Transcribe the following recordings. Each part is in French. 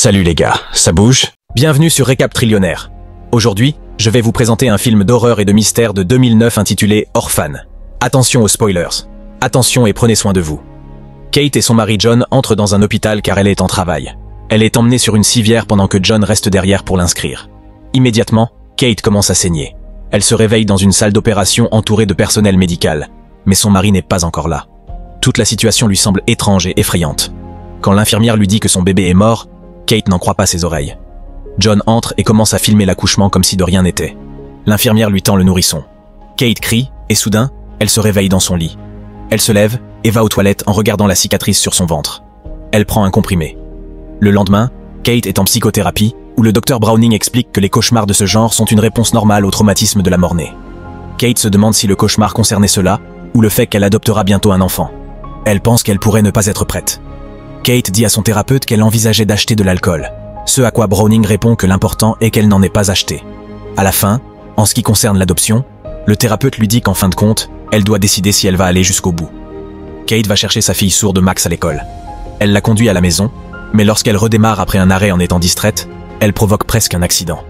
Salut les gars, ça bouge? Bienvenue sur Récap Trillionnaire. Aujourd'hui, je vais vous présenter un film d'horreur et de mystère de 2009 intitulé Orphan. Attention aux spoilers. Attention et prenez soin de vous. Kate et son mari John entrent dans un hôpital car elle est en travail. Elle est emmenée sur une civière pendant que John reste derrière pour l'inscrire. Immédiatement, Kate commence à saigner. Elle se réveille dans une salle d'opération entourée de personnel médical. Mais son mari n'est pas encore là. Toute la situation lui semble étrange et effrayante. Quand l'infirmière lui dit que son bébé est mort, Kate n'en croit pas ses oreilles. John entre et commence à filmer l'accouchement comme si de rien n'était. L'infirmière lui tend le nourrisson. Kate crie, et soudain, elle se réveille dans son lit. Elle se lève et va aux toilettes en regardant la cicatrice sur son ventre. Elle prend un comprimé. Le lendemain, Kate est en psychothérapie, où le docteur Browning explique que les cauchemars de ce genre sont une réponse normale au traumatisme de la mort-née. Kate se demande si le cauchemar concernait cela, ou le fait qu'elle adoptera bientôt un enfant. Elle pense qu'elle pourrait ne pas être prête. Kate dit à son thérapeute qu'elle envisageait d'acheter de l'alcool, ce à quoi Browning répond que l'important est qu'elle n'en ait pas acheté. À la fin, en ce qui concerne l'adoption, le thérapeute lui dit qu'en fin de compte, elle doit décider si elle va aller jusqu'au bout. Kate va chercher sa fille sourde Max à l'école. Elle la conduit à la maison, mais lorsqu'elle redémarre après un arrêt en étant distraite, elle provoque presque un accident.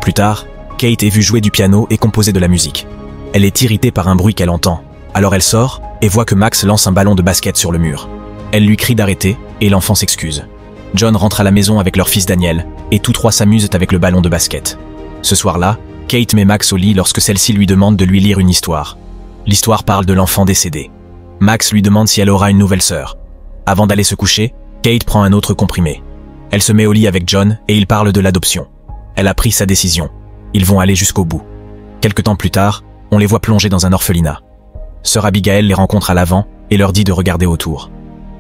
Plus tard, Kate est vue jouer du piano et composer de la musique. Elle est irritée par un bruit qu'elle entend, alors elle sort et voit que Max lance un ballon de basket sur le mur. Elle lui crie d'arrêter et l'enfant s'excuse. John rentre à la maison avec leur fils Daniel et tous trois s'amusent avec le ballon de basket. Ce soir-là, Kate met Max au lit lorsque celle-ci lui demande de lui lire une histoire. L'histoire parle de l'enfant décédé. Max lui demande si elle aura une nouvelle sœur. Avant d'aller se coucher, Kate prend un autre comprimé. Elle se met au lit avec John et ils parlent de l'adoption. Elle a pris sa décision. Ils vont aller jusqu'au bout. Quelque temps plus tard, on les voit plonger dans un orphelinat. Sœur Abigail les rencontre à l'avant et leur dit de regarder autour.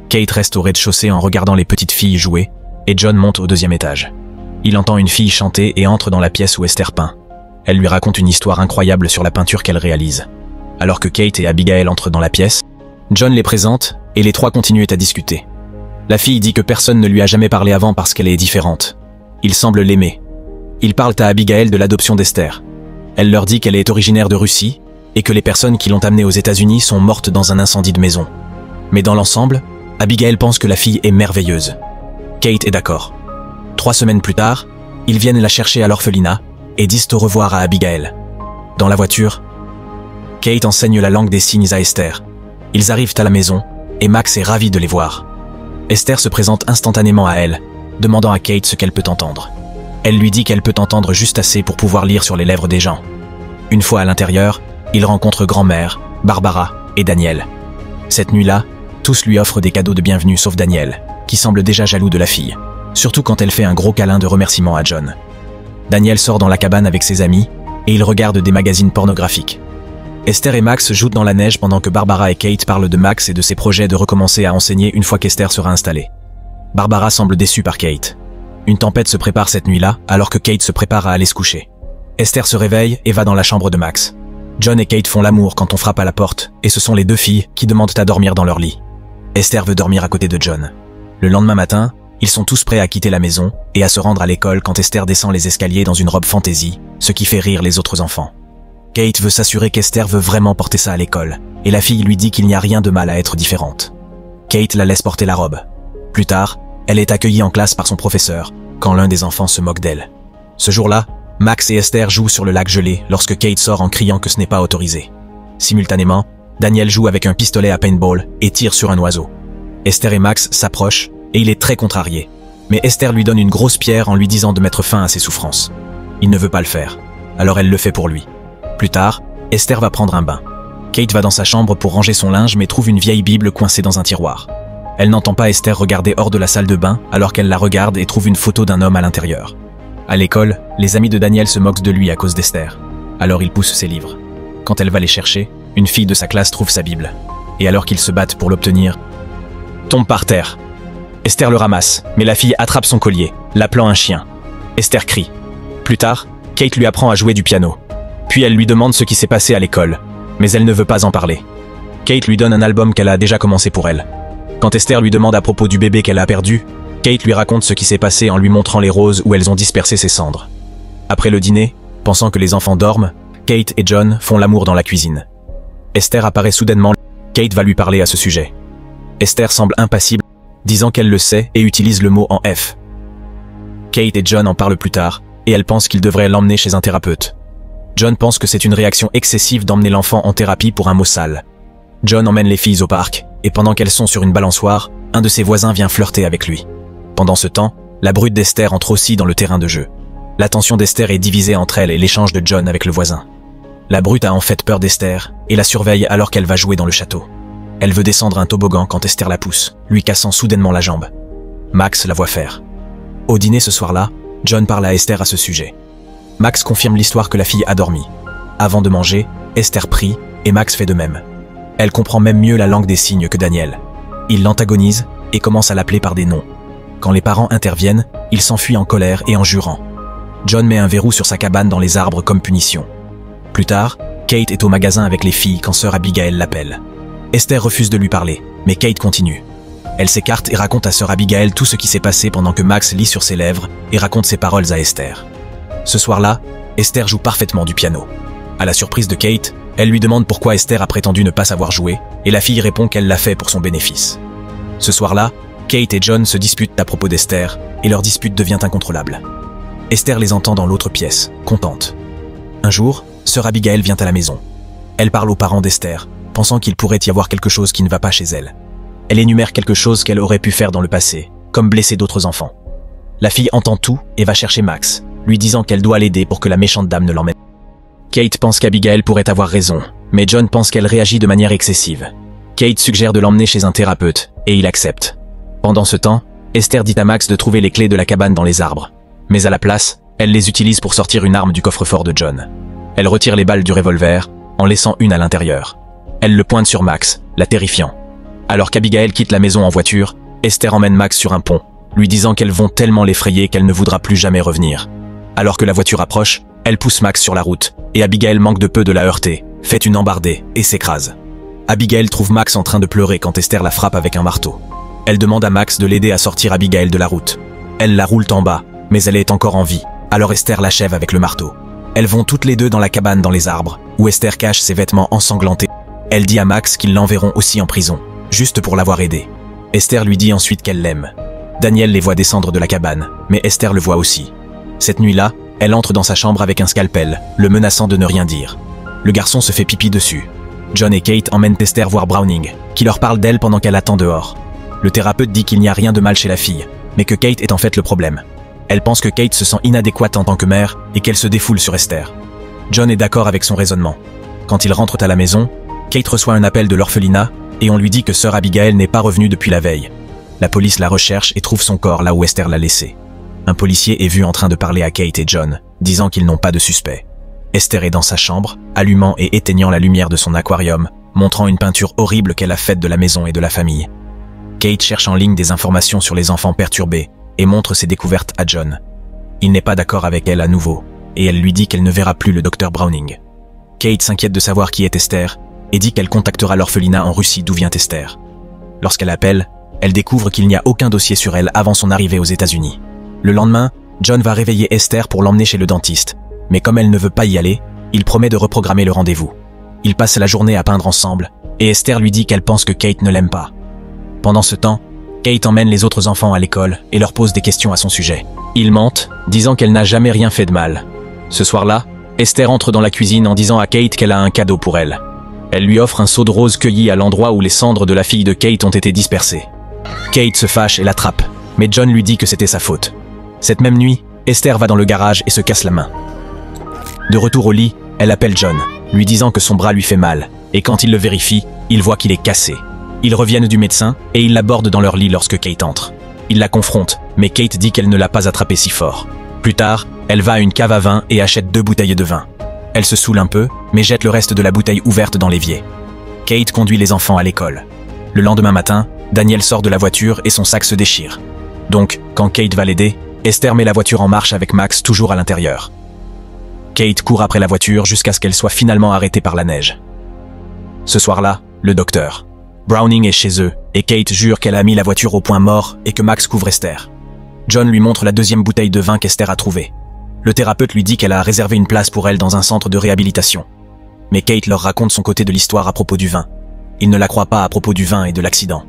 Kate reste au rez-de-chaussée en regardant les petites filles jouer, et John monte au deuxième étage. Il entend une fille chanter et entre dans la pièce où Esther peint. Elle lui raconte une histoire incroyable sur la peinture qu'elle réalise. Alors que Kate et Abigail entrent dans la pièce, John les présente et les trois continuent à discuter. La fille dit que personne ne lui a jamais parlé avant parce qu'elle est différente. Il semble l'aimer. Ils parlent à Abigail de l'adoption d'Esther. Elle leur dit qu'elle est originaire de Russie et que les personnes qui l'ont amenée aux États-Unis sont mortes dans un incendie de maison. Mais dans l'ensemble, Abigail pense que la fille est merveilleuse. Kate est d'accord. 3 semaines plus tard, ils viennent la chercher à l'orphelinat et disent au revoir à Abigail. Dans la voiture, Kate enseigne la langue des signes à Esther. Ils arrivent à la maison et Max est ravi de les voir. Esther se présente instantanément à elle, demandant à Kate ce qu'elle peut entendre. Elle lui dit qu'elle peut entendre juste assez pour pouvoir lire sur les lèvres des gens. Une fois à l'intérieur, ils rencontrent grand-mère, Barbara et Daniel. Cette nuit-là, tous lui offrent des cadeaux de bienvenue sauf Daniel, qui semble déjà jaloux de la fille, surtout quand elle fait un gros câlin de remerciement à John. Daniel sort dans la cabane avec ses amis et ils regardent des magazines pornographiques. Esther et Max jouent dans la neige pendant que Barbara et Kate parlent de Max et de ses projets de recommencer à enseigner une fois qu'Esther sera installée. Barbara semble déçue par Kate. Une tempête se prépare cette nuit-là alors que Kate se prépare à aller se coucher. Esther se réveille et va dans la chambre de Max. John et Kate font l'amour quand on frappe à la porte et ce sont les deux filles qui demandent à dormir dans leur lit. Esther veut dormir à côté de John. Le lendemain matin, ils sont tous prêts à quitter la maison et à se rendre à l'école quand Esther descend les escaliers dans une robe fantaisie, ce qui fait rire les autres enfants. Kate veut s'assurer qu'Esther veut vraiment porter ça à l'école, et la fille lui dit qu'il n'y a rien de mal à être différente. Kate la laisse porter la robe. Plus tard, elle est accueillie en classe par son professeur, quand l'un des enfants se moque d'elle. Ce jour-là, Max et Esther jouent sur le lac gelé lorsque Kate sort en criant que ce n'est pas autorisé. Simultanément, Daniel joue avec un pistolet à paintball et tire sur un oiseau. Esther et Max s'approchent et il est très contrarié. Mais Esther lui donne une grosse pierre en lui disant de mettre fin à ses souffrances. Il ne veut pas le faire, alors elle le fait pour lui. Plus tard, Esther va prendre un bain. Kate va dans sa chambre pour ranger son linge mais trouve une vieille Bible coincée dans un tiroir. Elle n'entend pas Esther regarder hors de la salle de bain alors qu'elle la regarde et trouve une photo d'un homme à l'intérieur. À l'école, les amis de Daniel se moquent de lui à cause d'Esther. Alors il pousse ses livres. Quand elle va les chercher, une fille de sa classe trouve sa Bible. Et alors qu'ils se battent pour l'obtenir, tombe par terre. Esther le ramasse, mais la fille attrape son collier, l'appelant un chien. Esther crie. Plus tard, Kate lui apprend à jouer du piano. Puis elle lui demande ce qui s'est passé à l'école, mais elle ne veut pas en parler. Kate lui donne un album qu'elle a déjà commencé pour elle. Quand Esther lui demande à propos du bébé qu'elle a perdu, Kate lui raconte ce qui s'est passé en lui montrant les roses où elles ont dispersé ses cendres. Après le dîner, pensant que les enfants dorment, Kate et John font l'amour dans la cuisine. Esther apparaît soudainement. Kate va lui parler à ce sujet. Esther semble impassible, disant qu'elle le sait et utilise le mot en F. Kate et John en parlent plus tard, et elle pense qu'il devrait l'emmener chez un thérapeute. John pense que c'est une réaction excessive d'emmener l'enfant en thérapie pour un mot sale. John emmène les filles au parc, et pendant qu'elles sont sur une balançoire, un de ses voisins vient flirter avec lui. Pendant ce temps, la brute d'Esther entre aussi dans le terrain de jeu. L'attention d'Esther est divisée entre elle et l'échange de John avec le voisin. La brute a en fait peur d'Esther, et la surveille alors qu'elle va jouer dans le château. Elle veut descendre un toboggan quand Esther la pousse, lui cassant soudainement la jambe. Max la voit faire. Au dîner ce soir-là, John parle à Esther à ce sujet. Max confirme l'histoire que la fille a dormi. Avant de manger, Esther prie, et Max fait de même. Elle comprend même mieux la langue des signes que Daniel. Il l'antagonise et commence à l'appeler par des noms. Quand les parents interviennent, il s'enfuit en colère et en jurant. John met un verrou sur sa cabane dans les arbres comme punition. Plus tard, Kate est au magasin avec les filles quand sœur Abigail l'appelle. Esther refuse de lui parler, mais Kate continue. Elle s'écarte et raconte à sœur Abigail tout ce qui s'est passé pendant que Max lit sur ses lèvres et raconte ses paroles à Esther. Ce soir-là, Esther joue parfaitement du piano. À la surprise de Kate, elle lui demande pourquoi Esther a prétendu ne pas savoir jouer, et la fille répond qu'elle l'a fait pour son bénéfice. Ce soir-là, Kate et John se disputent à propos d'Esther, et leur dispute devient incontrôlable. Esther les entend dans l'autre pièce, contente. Un jour, sœur Abigail vient à la maison. Elle parle aux parents d'Esther, pensant qu'il pourrait y avoir quelque chose qui ne va pas chez elle. Elle énumère quelque chose qu'elle aurait pu faire dans le passé, comme blesser d'autres enfants. La fille entend tout et va chercher Max, lui disant qu'elle doit l'aider pour que la méchante dame ne l'emmène. Kate pense qu'Abigail pourrait avoir raison, mais John pense qu'elle réagit de manière excessive. Kate suggère de l'emmener chez un thérapeute, et il accepte. Pendant ce temps, Esther dit à Max de trouver les clés de la cabane dans les arbres. Mais à la place, elle les utilise pour sortir une arme du coffre-fort de John. Elle retire les balles du revolver, en laissant une à l'intérieur. Elle le pointe sur Max, la terrifiant. Alors qu'Abigail quitte la maison en voiture, Esther emmène Max sur un pont, lui disant qu'elles vont tellement l'effrayer qu'elle ne voudra plus jamais revenir. Alors que la voiture approche, elle pousse Max sur la route, et Abigail manque de peu de la heurter, fait une embardée et s'écrase. Abigail trouve Max en train de pleurer quand Esther la frappe avec un marteau. Elle demande à Max de l'aider à sortir Abigail de la route. Elle la roule en bas, mais elle est encore en vie, alors Esther l'achève avec le marteau. Elles vont toutes les deux dans la cabane dans les arbres, où Esther cache ses vêtements ensanglantés. Elle dit à Max qu'ils l'enverront aussi en prison, juste pour l'avoir aidé. Esther lui dit ensuite qu'elle l'aime. Daniel les voit descendre de la cabane, mais Esther le voit aussi. Cette nuit-là, elle entre dans sa chambre avec un scalpel, le menaçant de ne rien dire. Le garçon se fait pipi dessus. John et Kate emmènent Esther voir Browning, qui leur parle d'elle pendant qu'elle attend dehors. Le thérapeute dit qu'il n'y a rien de mal chez la fille, mais que Kate est en fait le problème. Elle pense que Kate se sent inadéquate en tant que mère et qu'elle se défoule sur Esther. John est d'accord avec son raisonnement. Quand ils rentrent à la maison, Kate reçoit un appel de l'orphelinat et on lui dit que sœur Abigail n'est pas revenue depuis la veille. La police la recherche et trouve son corps là où Esther l'a laissé. Un policier est vu en train de parler à Kate et John, disant qu'ils n'ont pas de suspect. Esther est dans sa chambre, allumant et éteignant la lumière de son aquarium, montrant une peinture horrible qu'elle a faite de la maison et de la famille. Kate cherche en ligne des informations sur les enfants perturbés et montre ses découvertes à John. Il n'est pas d'accord avec elle à nouveau, et elle lui dit qu'elle ne verra plus le docteur Browning. Kate s'inquiète de savoir qui est Esther et dit qu'elle contactera l'orphelinat en Russie d'où vient Esther. Lorsqu'elle appelle, elle découvre qu'il n'y a aucun dossier sur elle avant son arrivée aux États-Unis. Le lendemain, John va réveiller Esther pour l'emmener chez le dentiste, mais comme elle ne veut pas y aller, il promet de reprogrammer le rendez-vous. Ils passent la journée à peindre ensemble, et Esther lui dit qu'elle pense que Kate ne l'aime pas. Pendant ce temps, Kate emmène les autres enfants à l'école et leur pose des questions à son sujet. Ils mentent, disant qu'elle n'a jamais rien fait de mal. Ce soir-là, Esther entre dans la cuisine en disant à Kate qu'elle a un cadeau pour elle. Elle lui offre un seau de rose cueilli à l'endroit où les cendres de la fille de Kate ont été dispersées. Kate se fâche et l'attrape, mais John lui dit que c'était sa faute. Cette même nuit, Esther va dans le garage et se casse la main. De retour au lit, elle appelle John, lui disant que son bras lui fait mal, et quand il le vérifie, il voit qu'il est cassé. Ils reviennent du médecin et ils l'abordent dans leur lit lorsque Kate entre. Il la confronte, mais Kate dit qu'elle ne l'a pas attrapé si fort. Plus tard, elle va à une cave à vin et achète 2 bouteilles de vin. Elle se saoule un peu, mais jette le reste de la bouteille ouverte dans l'évier. Kate conduit les enfants à l'école. Le lendemain matin, Daniel sort de la voiture et son sac se déchire. Donc, quand Kate va l'aider, Esther met la voiture en marche avec Max toujours à l'intérieur. Kate court après la voiture jusqu'à ce qu'elle soit finalement arrêtée par la neige. Ce soir-là, le docteur. Browning est chez eux, et Kate jure qu'elle a mis la voiture au point mort et que Max couvre Esther. John lui montre la 2e bouteille de vin qu'Esther a trouvée. Le thérapeute lui dit qu'elle a réservé une place pour elle dans un centre de réhabilitation. Mais Kate leur raconte son côté de l'histoire à propos du vin. Il ne la croit pas à propos du vin et de l'accident.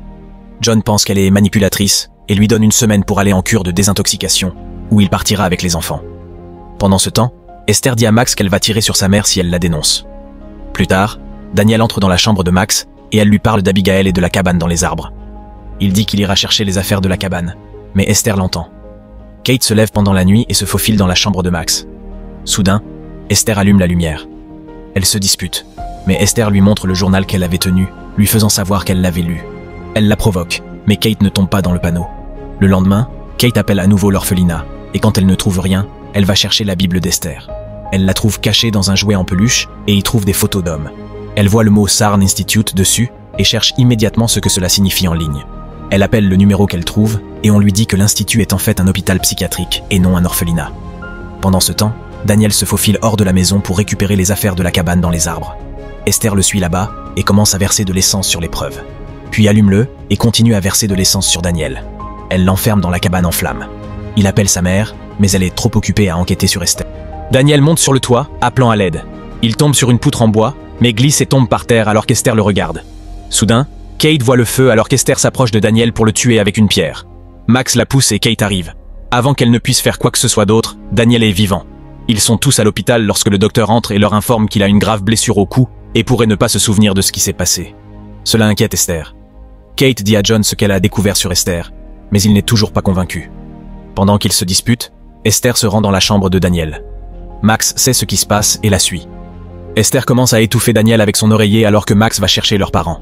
John pense qu'elle est manipulatrice et lui donne une semaine pour aller en cure de désintoxication, où il partira avec les enfants. Pendant ce temps, Esther dit à Max qu'elle va tirer sur sa mère si elle la dénonce. Plus tard, Daniel entre dans la chambre de Max et elle lui parle d'Abigail et de la cabane dans les arbres. Il dit qu'il ira chercher les affaires de la cabane, mais Esther l'entend. Kate se lève pendant la nuit et se faufile dans la chambre de Max. Soudain, Esther allume la lumière. Elle se dispute, mais Esther lui montre le journal qu'elle avait tenu, lui faisant savoir qu'elle l'avait lu. Elle la provoque, mais Kate ne tombe pas dans le panneau. Le lendemain, Kate appelle à nouveau l'orphelinat, et quand elle ne trouve rien, elle va chercher la Bible d'Esther. Elle la trouve cachée dans un jouet en peluche et y trouve des photos d'hommes. Elle voit le mot Sarn Institute dessus et cherche immédiatement ce que cela signifie en ligne. Elle appelle le numéro qu'elle trouve et on lui dit que l'institut est en fait un hôpital psychiatrique et non un orphelinat. Pendant ce temps, Daniel se faufile hors de la maison pour récupérer les affaires de la cabane dans les arbres. Esther le suit là-bas et commence à verser de l'essence sur les preuves. Puis allume-le et continue à verser de l'essence sur Daniel. Elle l'enferme dans la cabane en flammes. Il appelle sa mère, mais elle est trop occupée à enquêter sur Esther. Daniel monte sur le toit, appelant à l'aide. Il tombe sur une poutre en bois, mais glisse et tombe par terre alors qu'Esther le regarde. Soudain, Kate voit le feu alors qu'Esther s'approche de Daniel pour le tuer avec une pierre. Max la pousse et Kate arrive. Avant qu'elle ne puisse faire quoi que ce soit d'autre, Daniel est vivant. Ils sont tous à l'hôpital lorsque le docteur entre et leur informe qu'il a une grave blessure au cou et pourrait ne pas se souvenir de ce qui s'est passé. Cela inquiète Esther. Kate dit à John ce qu'elle a découvert sur Esther, mais il n'est toujours pas convaincu. Pendant qu'ils se disputent, Esther se rend dans la chambre de Daniel. Max sait ce qui se passe et la suit. Esther commence à étouffer Daniel avec son oreiller alors que Max va chercher leurs parents.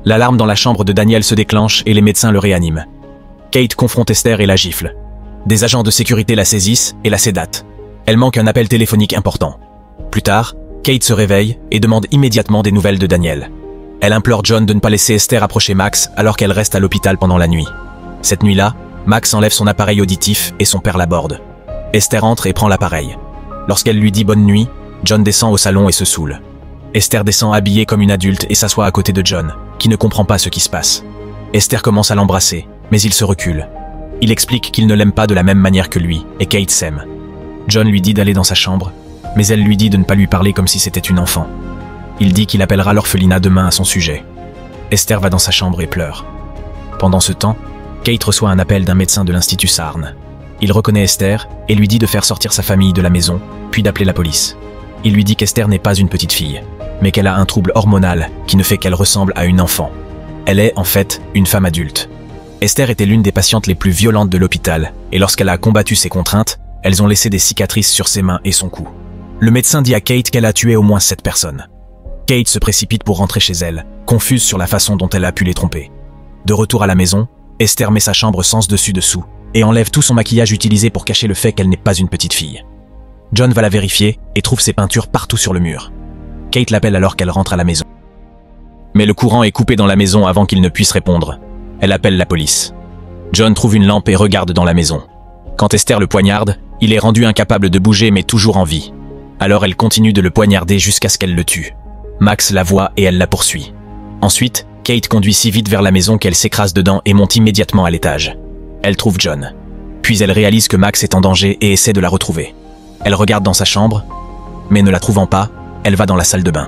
L'alarme dans la chambre de Daniel se déclenche et les médecins le réaniment. Kate confronte Esther et la gifle. Des agents de sécurité la saisissent et la sédatent. Elle manque un appel téléphonique important. Plus tard, Kate se réveille et demande immédiatement des nouvelles de Daniel. Elle implore John de ne pas laisser Esther approcher Max alors qu'elle reste à l'hôpital pendant la nuit. Cette nuit-là, Max enlève son appareil auditif et son père l'aborde. Esther entre et prend l'appareil. Lorsqu'elle lui dit bonne nuit, John descend au salon et se saoule. Esther descend habillée comme une adulte et s'assoit à côté de John, qui ne comprend pas ce qui se passe. Esther commence à l'embrasser, mais il se recule. Il explique qu'il ne l'aime pas de la même manière que lui, et Kate s'aime. John lui dit d'aller dans sa chambre, mais elle lui dit de ne pas lui parler comme si c'était une enfant. Il dit qu'il appellera l'orphelinat demain à son sujet. Esther va dans sa chambre et pleure. Pendant ce temps, Kate reçoit un appel d'un médecin de l'Institut Sarn. Il reconnaît Esther et lui dit de faire sortir sa famille de la maison, puis d'appeler la police. Il lui dit qu'Esther n'est pas une petite fille, mais qu'elle a un trouble hormonal qui ne fait qu'elle ressemble à une enfant. Elle est, en fait, une femme adulte. Esther était l'une des patientes les plus violentes de l'hôpital, et lorsqu'elle a combattu ses contraintes, elles ont laissé des cicatrices sur ses mains et son cou. Le médecin dit à Kate qu'elle a tué au moins 7 personnes. Kate se précipite pour rentrer chez elle, confuse sur la façon dont elle a pu les tromper. De retour à la maison, Esther met sa chambre sens dessus-dessous et enlève tout son maquillage utilisé pour cacher le fait qu'elle n'est pas une petite fille. John va la vérifier et trouve ses peintures partout sur le mur. Kate l'appelle alors qu'elle rentre à la maison. Mais le courant est coupé dans la maison avant qu'il ne puisse répondre. Elle appelle la police. John trouve une lampe et regarde dans la maison. Quand Esther le poignarde, il est rendu incapable de bouger mais toujours en vie. Alors elle continue de le poignarder jusqu'à ce qu'elle le tue. Max la voit et elle la poursuit. Ensuite, Kate conduit si vite vers la maison qu'elle s'écrase dedans et monte immédiatement à l'étage. Elle trouve John. Puis elle réalise que Max est en danger et essaie de la retrouver. Elle regarde dans sa chambre, mais ne la trouvant pas, elle va dans la salle de bain.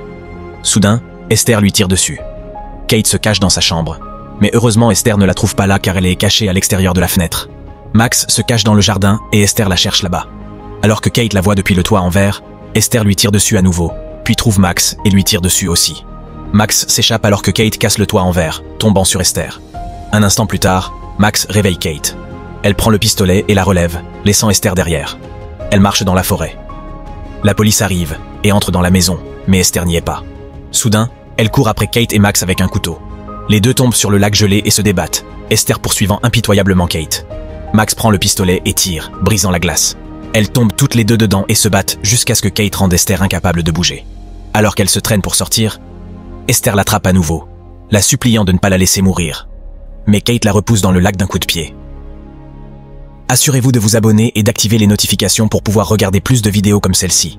Soudain, Esther lui tire dessus. Kate se cache dans sa chambre, mais heureusement Esther ne la trouve pas là car elle est cachée à l'extérieur de la fenêtre. Max se cache dans le jardin et Esther la cherche là-bas. Alors que Kate la voit depuis le toit en verre, Esther lui tire dessus à nouveau, puis trouve Max et lui tire dessus aussi. Max s'échappe alors que Kate casse le toit en verre, tombant sur Esther. Un instant plus tard, Max réveille Kate. Elle prend le pistolet et la relève, laissant Esther derrière. Elle marche dans la forêt. La police arrive et entre dans la maison, mais Esther n'y est pas. Soudain, elle court après Kate et Max avec un couteau. Les deux tombent sur le lac gelé et se débattent, Esther poursuivant impitoyablement Kate. Max prend le pistolet et tire, brisant la glace. Elles tombent toutes les deux dedans et se battent jusqu'à ce que Kate rende Esther incapable de bouger. Alors qu'elle se traîne pour sortir, Esther l'attrape à nouveau, la suppliant de ne pas la laisser mourir. Mais Kate la repousse dans le lac d'un coup de pied. Assurez-vous de vous abonner et d'activer les notifications pour pouvoir regarder plus de vidéos comme celle-ci.